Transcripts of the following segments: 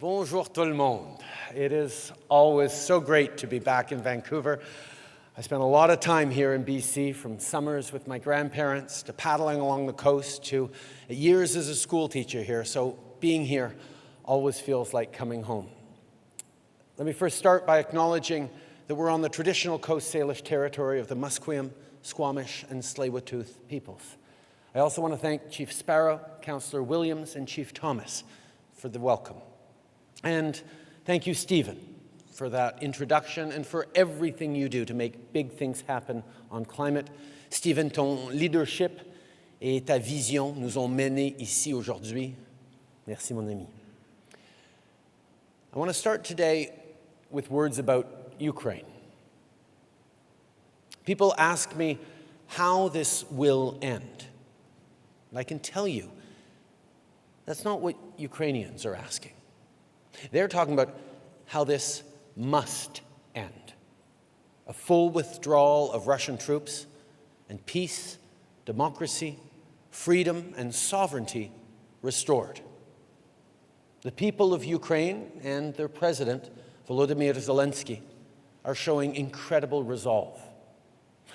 Bonjour tout le monde. It is always so great to be back in Vancouver. I spent a lot of time here in BC, from summers with my grandparents to paddling along the coast to years as a school teacher here, so being here always feels like coming home. Let me first start by acknowledging that we're on the traditional Coast Salish territory of the Musqueam, Squamish, and Tsleil-Waututh peoples. I also want to thank Chief Sparrow, Councillor Williams, and Chief Thomas for the welcome. And thank you, Stephen, for that introduction and for everything you do to make big things happen on climate. Stephen, ton leadership et ta vision nous ont menés ici aujourd'hui. Merci, mon ami. I want to start today with words about Ukraine. People ask me how this will end. And I can tell you, that's not what Ukrainians are asking. They're talking about how this must end. A full withdrawal of Russian troops and peace, democracy, freedom, and sovereignty restored. The people of Ukraine and their president, Volodymyr Zelensky, are showing incredible resolve.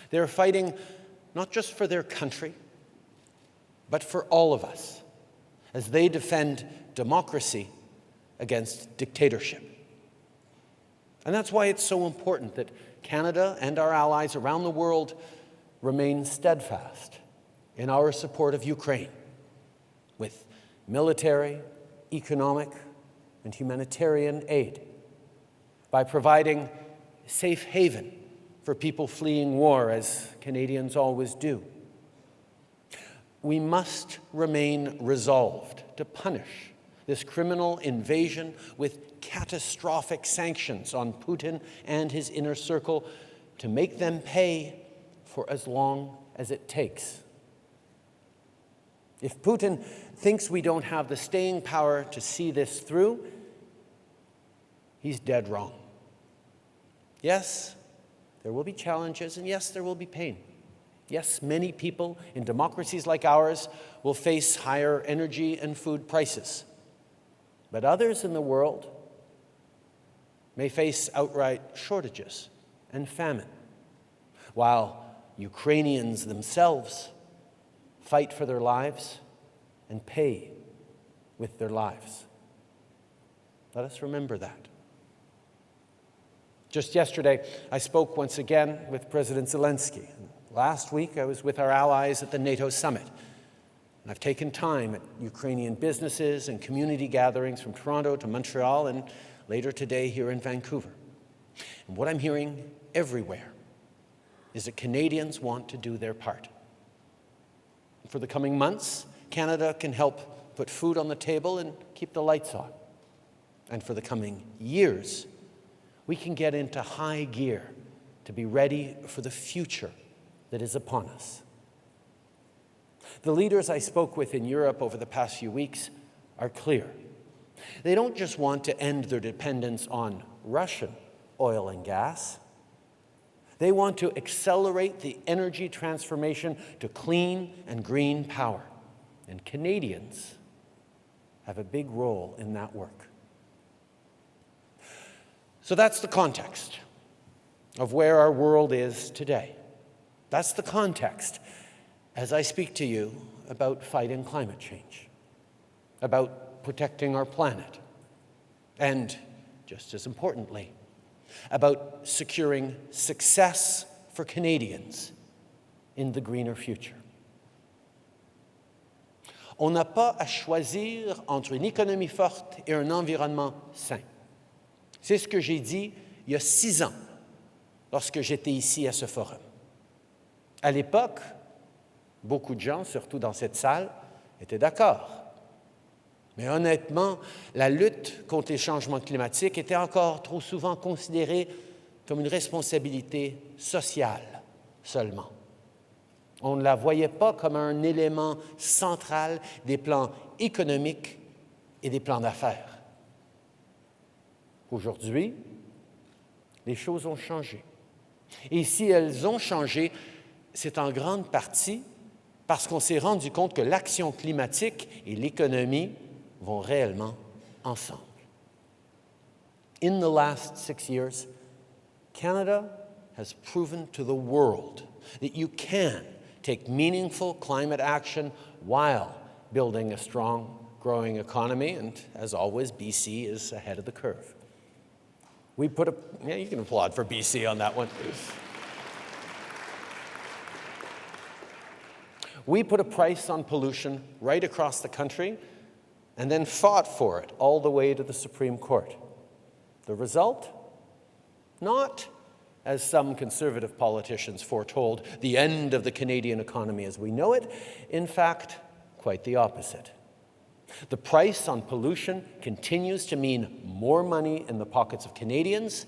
They're fighting not just for their country, but for all of us, as they defend democracy against dictatorship. And that's why it's so important that Canada and our allies around the world remain steadfast in our support of Ukraine with military, economic, and humanitarian aid, by providing safe haven for people fleeing war, as Canadians always do. We must remain resolved to punish this criminal invasion with catastrophic sanctions on Putin and his inner circle, to make them pay for as long as it takes. If Putin thinks we don't have the staying power to see this through, he's dead wrong. Yes, there will be challenges, and yes, there will be pain. Yes, many people in democracies like ours will face higher energy and food prices. But others in the world may face outright shortages and famine, while Ukrainians themselves fight for their lives and pay with their lives. Let us remember that. Just yesterday, I spoke once again with President Zelensky. Last week, I was with our allies at the NATO summit. And I've taken time at Ukrainian businesses and community gatherings from Toronto to Montreal, and later today here in Vancouver. And what I'm hearing everywhere is that Canadians want to do their part. For the coming months, Canada can help put food on the table and keep the lights on. And for the coming years, we can get into high gear to be ready for the future that is upon us. The leaders I spoke with in Europe over the past few weeks are clear. They don't just want to end their dependence on Russian oil and gas. They want to accelerate the energy transformation to clean and green power. And Canadians have a big role in that work. So that's the context of where our world is today. That's the context as I speak to you about fighting climate change, about protecting our planet, and, just as importantly, about securing success for Canadians in the greener future. On n'a pas à choisir entre une économie forte et un environnement sain. C'est ce que j'ai dit il y a 6 ans, lorsque j'étais ici à ce forum. À l'époque, beaucoup de gens, surtout dans cette salle, étaient d'accord. Mais honnêtement, la lutte contre les changements climatiques était encore trop souvent considérée comme une responsabilité sociale seulement. On ne la voyait pas comme un élément central des plans économiques et des plans d'affaires. Aujourd'hui, les choses ont changé. Et si elles ont changé, c'est en grande partie parce qu'on s'est rendu compte que l'action climatique et l'économie vont réellement ensemble. In the last 6 years, Canada has proven to the world that you can take meaningful climate action while building a strong, growing economy, and as always, BC is ahead of the curve. You can applaud for BC on that one. We put a price on pollution right across the country and then fought for it all the way to the Supreme Court. The result? Not, as some conservative politicians foretold, the end of the Canadian economy as we know it. In fact, quite the opposite. The price on pollution continues to mean more money in the pockets of Canadians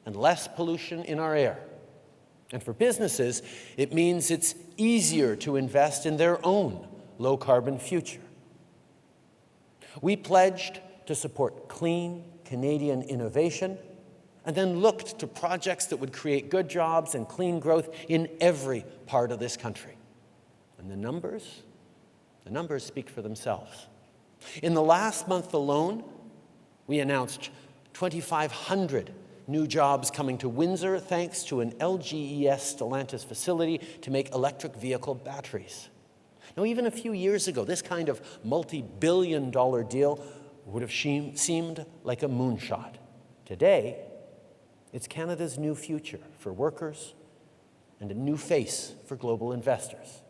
and less pollution in our air. And for businesses, it means it's easier to invest in their own low-carbon future. We pledged to support clean Canadian innovation and then looked to projects that would create good jobs and clean growth in every part of this country. And the numbers speak for themselves. In the last month alone, we announced 2,500 new jobs coming to Windsor thanks to an LGES Stellantis facility to make electric vehicle batteries. Now, even a few years ago, this kind of multi-billion-dollar deal would have seemed like a moonshot. Today, it's Canada's new future for workers and a new face for global investors.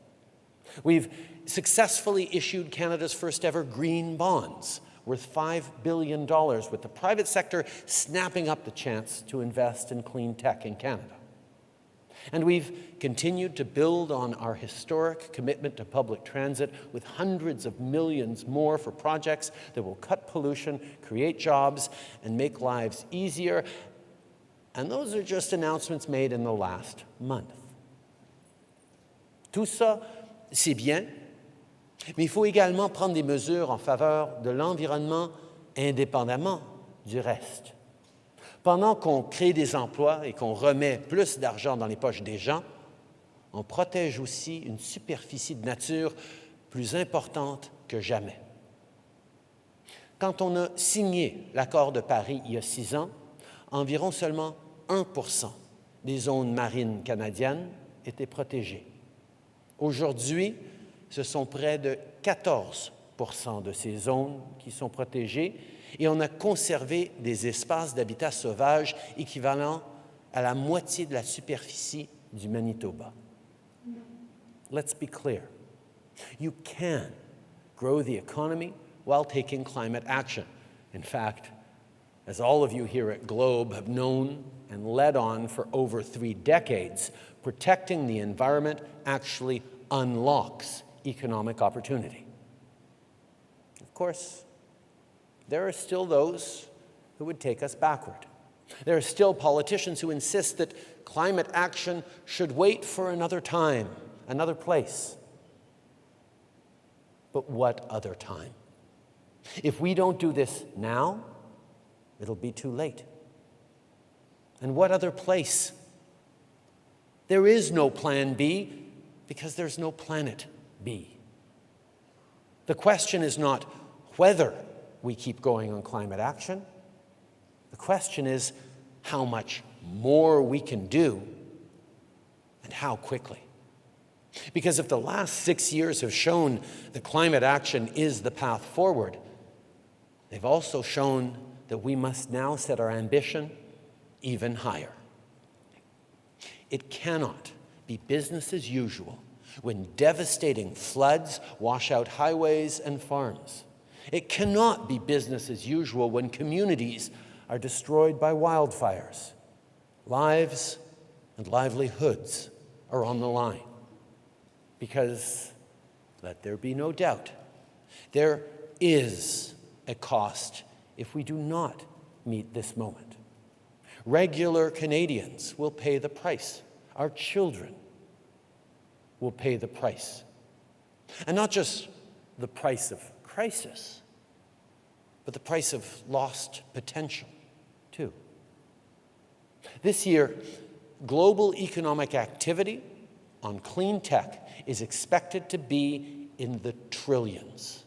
We've successfully issued Canada's first ever green bonds worth $5 billion, with the private sector snapping up the chance to invest in clean tech in Canada. And we've continued to build on our historic commitment to public transit with hundreds of millions more for projects that will cut pollution, create jobs, and make lives easier. And those are just announcements made in the last month. Tout ça, c'est bien, mais il faut également prendre des mesures en faveur de l'environnement indépendamment du reste. Pendant qu'on crée des emplois et qu'on remet plus d'argent dans les poches des gens, on protège aussi une superficie de nature plus importante que jamais. Quand on a signé l'accord de Paris il y a 6 ans, environ seulement 1% des zones marines canadiennes étaient protégées. Aujourd'hui, ce sont près de 14% de ces zones qui sont protégées et on a conservé des espaces d'habitat sauvage équivalents à la moitié de la superficie du Manitoba. Let's be clear. You can grow the economy while taking climate action. In fact, as all of you here at Globe have known and led on for over 3 decades, protecting the environment actually unlocks economic opportunity. Of course, there are still those who would take us backward. There are still politicians who insist that climate action should wait for another time, another place. But what other time? If we don't do this now, it'll be too late. And what other place? There is no plan B because there's no planet B. The question is not whether we keep going on climate action. The question is how much more we can do and how quickly. Because if the last 6 years have shown that climate action is the path forward, they've also shown that we must now set our ambition even higher. It cannot be business as usual when devastating floods wash out highways and farms. It cannot be business as usual when communities are destroyed by wildfires. Lives and livelihoods are on the line. Because, let there be no doubt, there is a cost if we do not meet this moment. Regular Canadians will pay the price. Our children will pay the price. And not just the price of crisis, but the price of lost potential, too. This year, global economic activity on clean tech is expected to be in the trillions.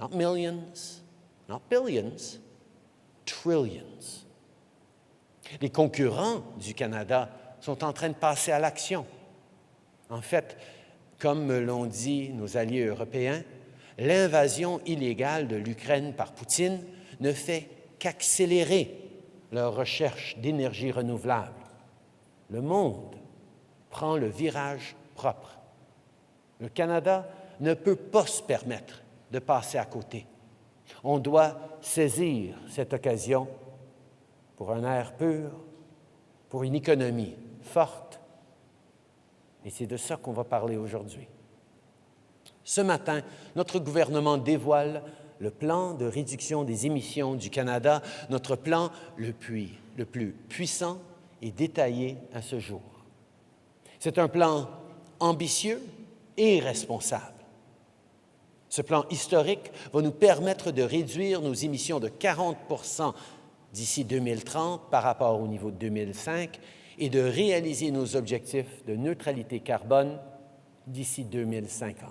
Not millions, not billions, trillions. Les concurrents du Canada sont en train de passer à l'action. En fait, comme me l'ont dit nos alliés européens, l'invasion illégale de l'Ukraine par Poutine ne fait qu'accélérer leur recherche d'énergie renouvelable. Le monde prend le virage propre. Le Canada ne peut pas se permettre de passer à côté. On doit saisir cette occasion pour un air pur, pour une économie forte. Et c'est de ça qu'on va parler aujourd'hui. Ce matin, notre gouvernement dévoile le plan de réduction des émissions du Canada, notre plan le plus puissant et détaillé à ce jour. C'est un plan ambitieux et responsable. Ce plan historique va nous permettre de réduire nos émissions de 40 % d'ici 2030 par rapport au niveau de 2005 et de réaliser nos objectifs de neutralité carbone d'ici 2050.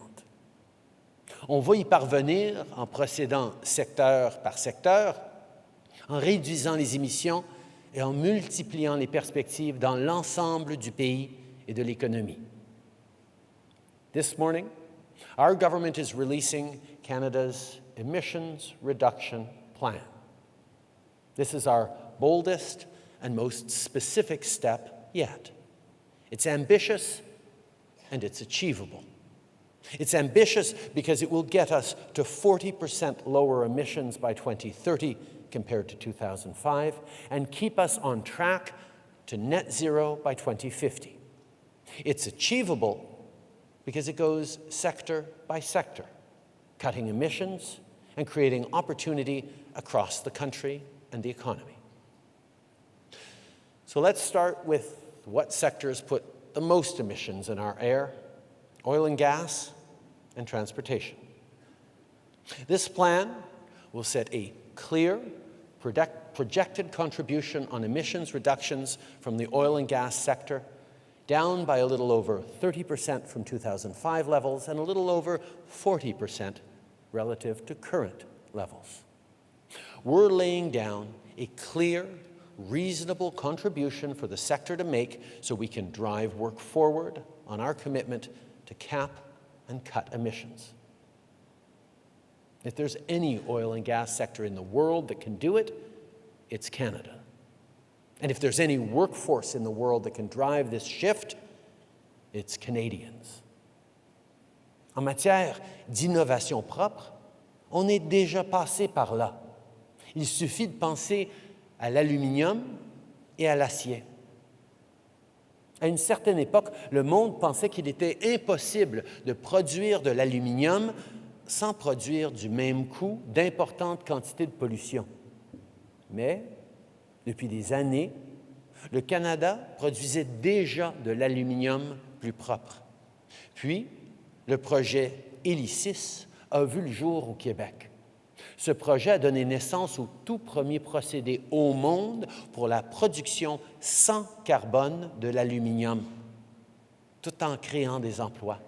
On va y parvenir en procédant secteur par secteur, en réduisant les émissions et en multipliant les perspectives dans l'ensemble du pays et de l'économie. This morning, our government is releasing Canada's emissions reduction plan. This is our boldest and most specific step yet. It's ambitious and it's achievable. It's ambitious because it will get us to 40% lower emissions by 2030 compared to 2005 and keep us on track to net zero by 2050. It's achievable because it goes sector by sector, cutting emissions and creating opportunity across the country and the economy. So let's start with what sectors put the most emissions in our air: oil and gas and transportation. This plan will set a clear, projected contribution on emissions reductions from the oil and gas sector, down by a little over 30% from 2005 levels and a little over 40% relative to current levels. We're laying down a clear, reasonable contribution for the sector to make so we can drive work forward on our commitment to cap and cut emissions. If there's any oil and gas sector in the world that can do it, it's Canada. And if there's any workforce in the world that can drive this shift, it's Canadians. En matière d'innovation propre, on est déjà passé par là. Il suffit de penser à l'aluminium et à l'acier. À une certaine époque, le monde pensait qu'il était impossible de produire de l'aluminium sans produire du même coût d'importantes quantités de pollution. Mais, depuis des années, le Canada produisait déjà de l'aluminium plus propre. Puis, le projet Hélicis a vu le jour au Québec. Ce projet a donné naissance au tout premier procédé au monde pour la production sans carbone de l'aluminium, tout en créant des emplois.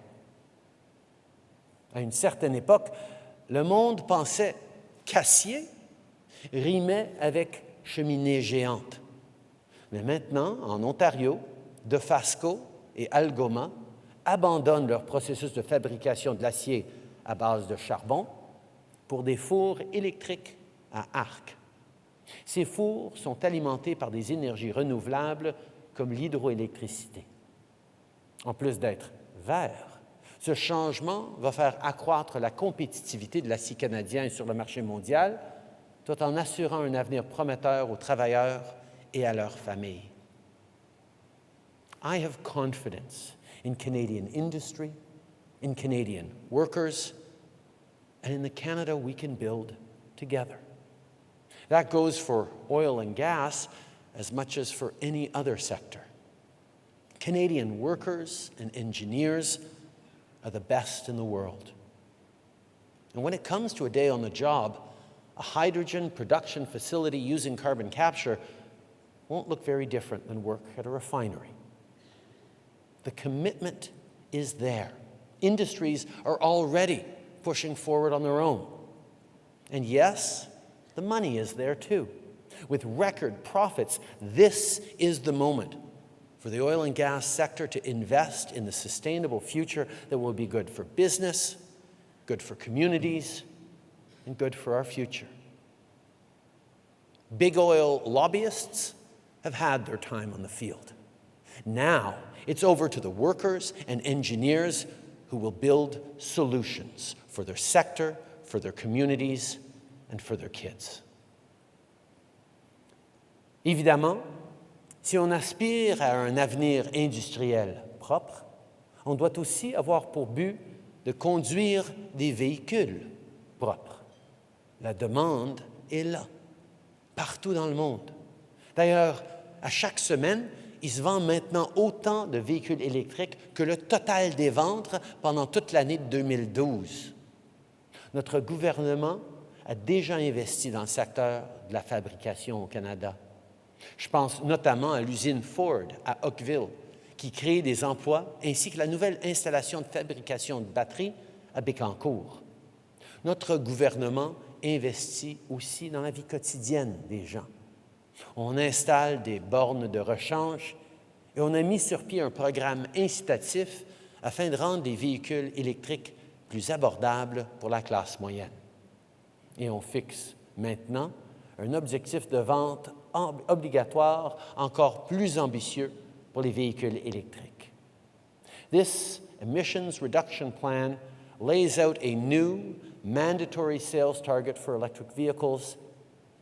À une certaine époque, le monde pensait qu'acier rimait avec cheminée géante. Mais maintenant, en Ontario, Dofasco et Algoma abandonnent leur processus de fabrication de l'acier à base de charbon pour des fours électriques à arc. Ces fours sont alimentés par des énergies renouvelables comme l'hydroélectricité. En plus d'être verts, ce changement va faire accroître la compétitivité de l'acier canadien sur le marché mondial, tout en assurant un avenir prometteur aux travailleurs et à leurs familles. I have confidence in Canadian industry, in Canadian workers, and in the Canada we can build together. That goes for oil and gas as much as for any other sector. Canadian workers and engineers are the best in the world. And when it comes to a day on the job, a hydrogen production facility using carbon capture won't look very different than work at a refinery. The commitment is there. Industries are already pushing forward on their own. And yes, the money is there too. With record profits, this is the moment for the oil and gas sector to invest in the sustainable future that will be good for business, good for communities, and good for our future. Big oil lobbyists have had their time on the field. Now it's over to the workers and engineers who will build solutions for their sector, for their communities, and for their kids. Évidemment, si on aspire à un avenir industriel propre, on doit aussi avoir pour but de conduire des véhicules propres. La demande est là, partout dans le monde. D'ailleurs, à chaque semaine, il se vend maintenant autant de véhicules électriques que le total des ventes pendant toute l'année de 2012. Notre gouvernement a déjà investi dans le secteur de la fabrication au Canada. Je pense notamment à l'usine Ford à Oakville, qui crée des emplois, ainsi que la nouvelle installation de fabrication de batteries à Bécancour. Notre gouvernement investit aussi dans la vie quotidienne des gens. On installe des bornes de rechange et on a mis sur pied un programme incitatif afin de rendre les véhicules électriques plus abordables pour la classe moyenne. Et on fixe maintenant un objectif de vente obligatoire encore plus ambitieux pour les véhicules électriques. This emissions reduction plan lays out a new mandatory sales target for electric vehicles.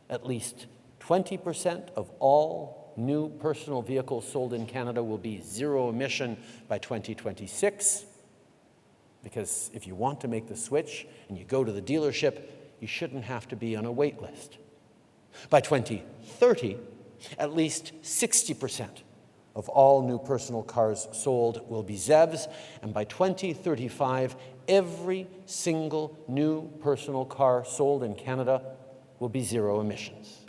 At least 20% of all new personal vehicles sold in Canada will be zero emission by 2026. Because if you want to make the switch and you go to the dealership, you shouldn't have to be on a wait list. By 2030, at least 60% of all new personal cars sold will be ZEVs, and by 2035, every single new personal car sold in Canada will be zero emissions.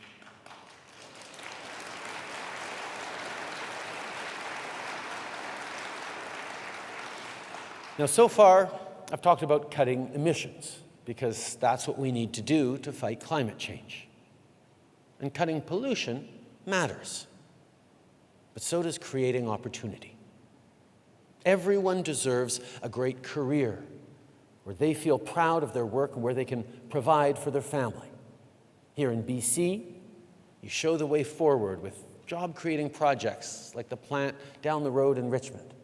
Now, so far, I've talked about cutting emissions, because that's what we need to do to fight climate change. And cutting pollution matters, but so does creating opportunity. Everyone deserves a great career where they feel proud of their work and where they can provide for their family. Here in BC, you show the way forward with job-creating projects like the plant down the road in Richmond.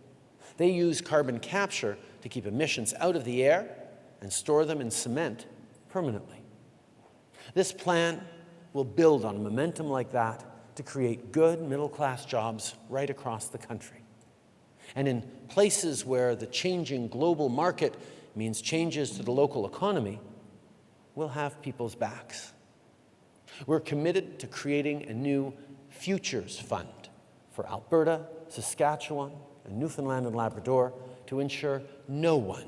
They use carbon capture to keep emissions out of the air and store them in cement permanently. This plan will build on momentum like that to create good middle-class jobs right across the country. And in places where the changing global market means changes to the local economy, we'll have people's backs. We're committed to creating a new Futures Fund for Alberta, Saskatchewan, and Newfoundland and Labrador to ensure no one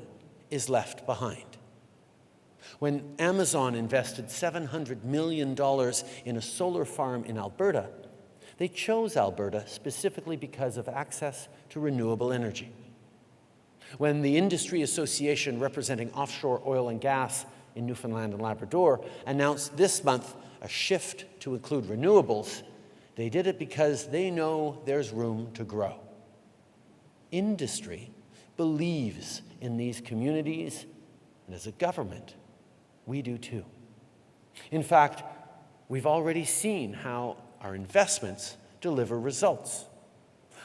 is left behind. When Amazon invested $700 million in a solar farm in Alberta, they chose Alberta specifically because of access to renewable energy. When the industry association representing offshore oil and gas in Newfoundland and Labrador announced this month a shift to include renewables, they did it because they know there's room to grow. Industry believes in these communities, and as a government, we do too. In fact, we've already seen how our investments deliver results.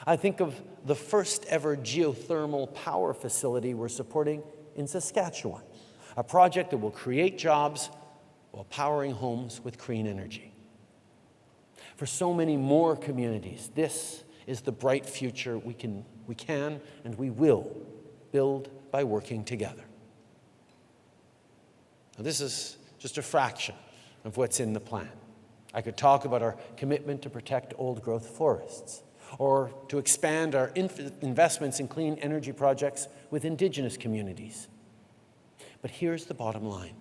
I think of the first ever geothermal power facility we're supporting in Saskatchewan, a project that will create jobs while powering homes with clean energy. For so many more communities, this is the bright future we can and we will build by working together. Now, this is just a fraction of what's in the plan. I could talk about our commitment to protect old-growth forests, or to expand our investments in clean energy projects with Indigenous communities. But here's the bottom line.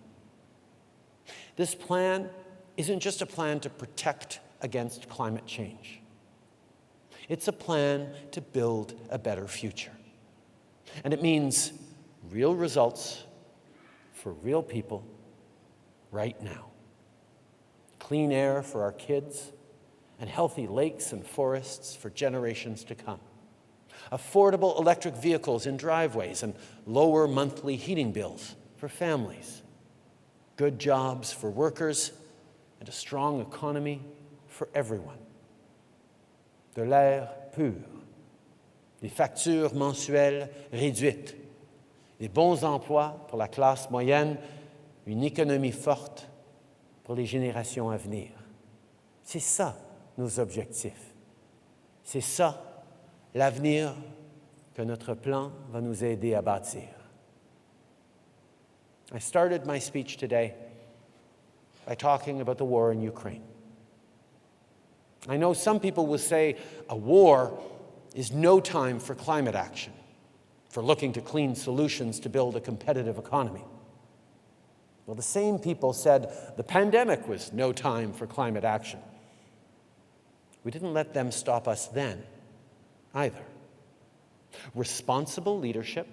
This plan isn't just a plan to protect against climate change. It's a plan to build a better future. And it means real results for real people right now. clean air for our kids, and healthy lakes and forests for generations to come. Affordable electric vehicles in driveways and lower monthly heating bills for families. Good jobs for workers and a strong economy for everyone. De l'air pur, des factures mensuelles réduites, des bons emplois pour la classe moyenne, une économie forte pour les générations à venir. C'est ça nos objectifs. C'est ça l'avenir que notre plan va nous aider à bâtir. I started my speech today by talking about the war in Ukraine. I know some people will say a war is no time for climate action, for looking to clean solutions to build a competitive economy. Well, the same people said the pandemic was no time for climate action. We didn't let them stop us then, either. Responsible leadership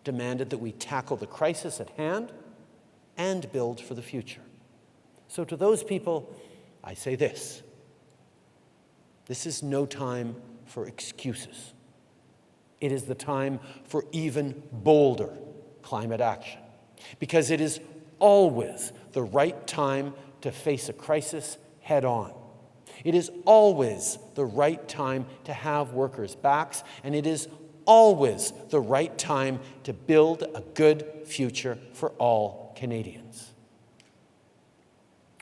demanded that we tackle the crisis at hand and build for the future. So to those people, I say this. This is no time for excuses. It is the time for even bolder climate action, because it is always the right time to face a crisis head on. It is always the right time to have workers' backs, and it is always the right time to build a good future for all Canadians.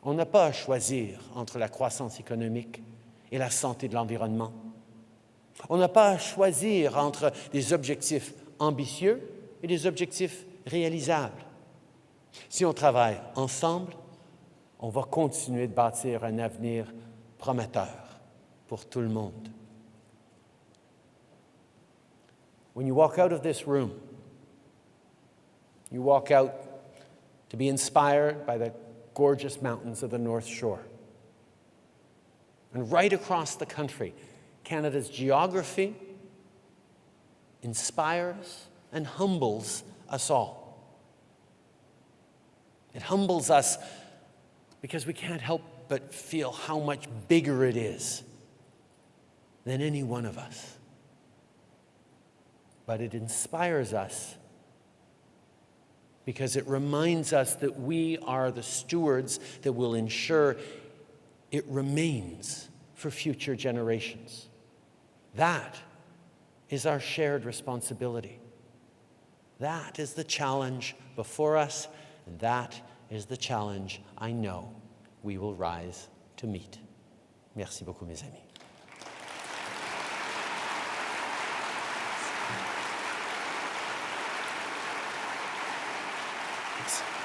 On n'a pas à choisir entre la croissance économique et la santé de l'environnement. On n'a pas à choisir entre des objectifs ambitieux et des objectifs réalisables. Si on travaille ensemble, on va continuer de bâtir un avenir prometteur pour tout le monde. When you walk out of this room, you walk out to be inspired by the gorgeous mountains of the North Shore. And right across the country, Canada's geography inspires and humbles us all. It humbles us because we can't help but feel how much bigger it is than any one of us. But it inspires us because it reminds us that we are the stewards that will ensure it remains for future generations. That is our shared responsibility. That is the challenge before us, and that is the challenge I know we will rise to meet. Merci beaucoup, mes amis. Thanks.